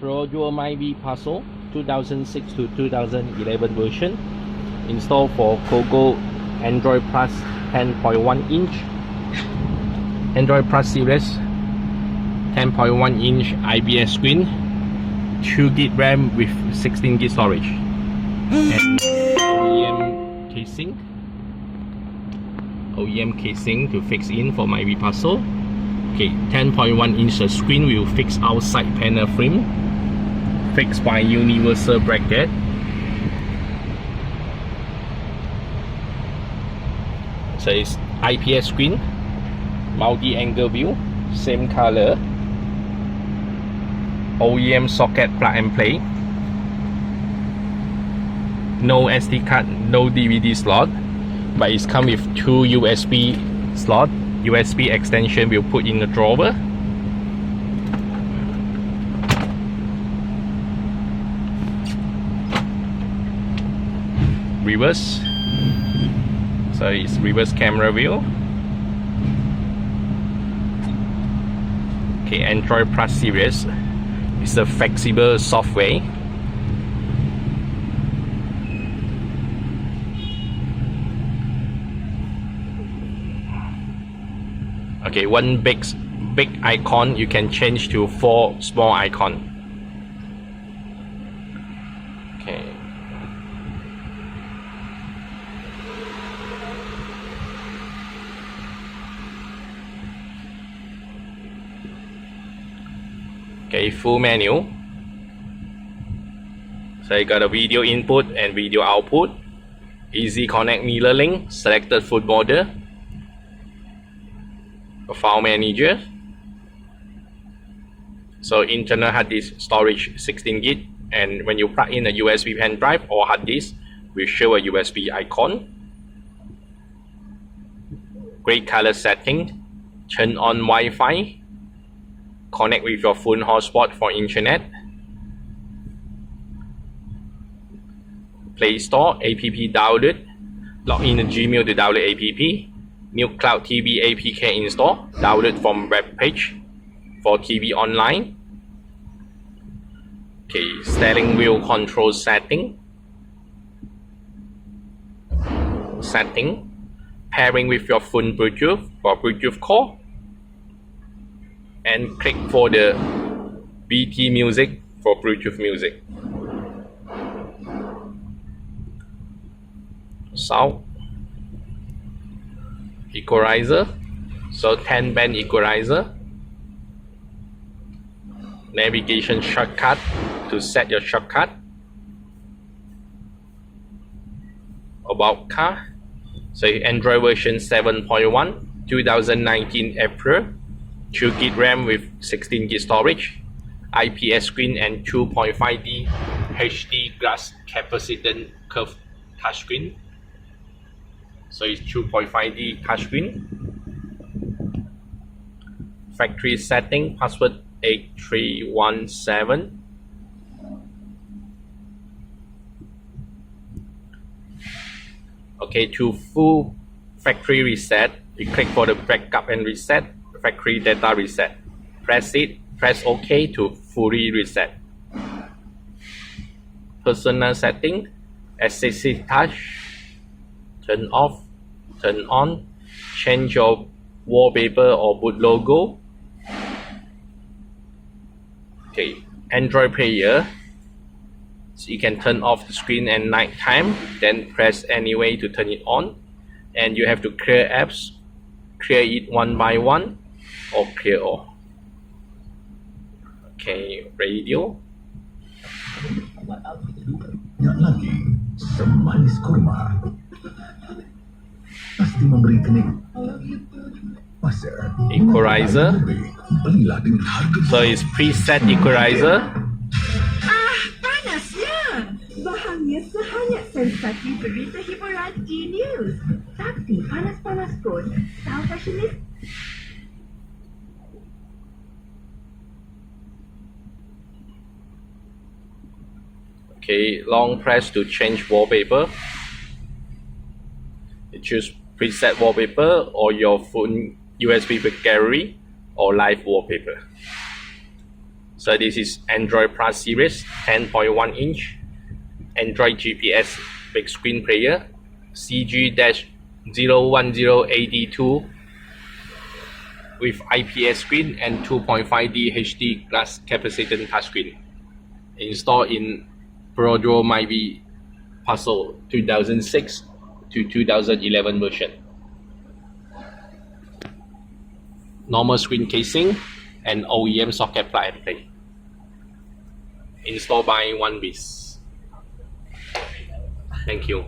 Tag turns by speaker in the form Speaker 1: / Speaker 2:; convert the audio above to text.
Speaker 1: Perodua Myvi Passo 2006 to 2011 version, installed for Cogoo Android Plus 10.1 inch Android Plus Series, 10.1 inch IPS screen, 2 GB RAM with 16 GB storage, and OEM casing to fix in for Myvi Passo. Okay, 10.1 inch screen will fix outside panel frame, fixed by universal bracket. So it's IPS screen, multi-angle view, same color, OEM socket plug and play, no SD card, no DVD slot, but it's come with 2 USB slot. USB extension will put in the drawer. Reverse, so it's reverse camera view. Okay, Android Plus Series is a flexible software. Okay, one big icon you can change to 4 small icon. Okay. Okay, full menu. So you got a video input and video output. Easy connect mirror link, selected food model. A file manager. So internal hard disk storage 16 GB, and when you plug in a USB pen drive or hard disk, will show a USB icon. Gray color setting, turn on Wi-Fi, connect with your phone hotspot for internet. Play Store app download, log in the Gmail to download app. New Cloud TV APK install, download from web page for TV online. Okay, steering wheel control setting, pairing with your phone Bluetooth for Bluetooth call, and click for the BT music for Bluetooth music. Sound equalizer, so 10 band equalizer. Navigation shortcut to set your shortcut. About car, so Android version 7.1 2019 April, 2 GB RAM with 16 GB storage, IPS screen and 2.5D HD glass capacitance curved touchscreen. So it's 2.5D touchscreen. Factory setting, password 8317. Okay, to full factory reset, you click for the backup and reset, factory data reset. Press it, press OK to fully reset. Personal setting, assistive touch, turn off, turn on, change your wallpaper or boot logo. Okay, Android player, so you can turn off the screen at night time, then press anyway to turn it on, and you have to clear apps, clear it one by one or clear all. Okay, radio.
Speaker 2: Semanis kurma. Pasti memberi kenik.
Speaker 1: Equalizer. So it's preset equalizer.
Speaker 3: Panasnya. Bahannya sehangat sensasi berita hiburan di news. Tapi panas-panas pun, tahu fashionis.
Speaker 1: Okay, long press to change wallpaper. You choose preset wallpaper or your phone USB gallery or live wallpaper. So this is Android Plus Series 10.1 inch Android GPS big screen player CG-010AD2 with IPS screen and 2.5D HD glass capacitance touchscreen. Installed in Perodua Myvi Passo 2006 to 2011 version. Normal screen casing and OEM socket plug and play. Installed by One Piece. Thank you.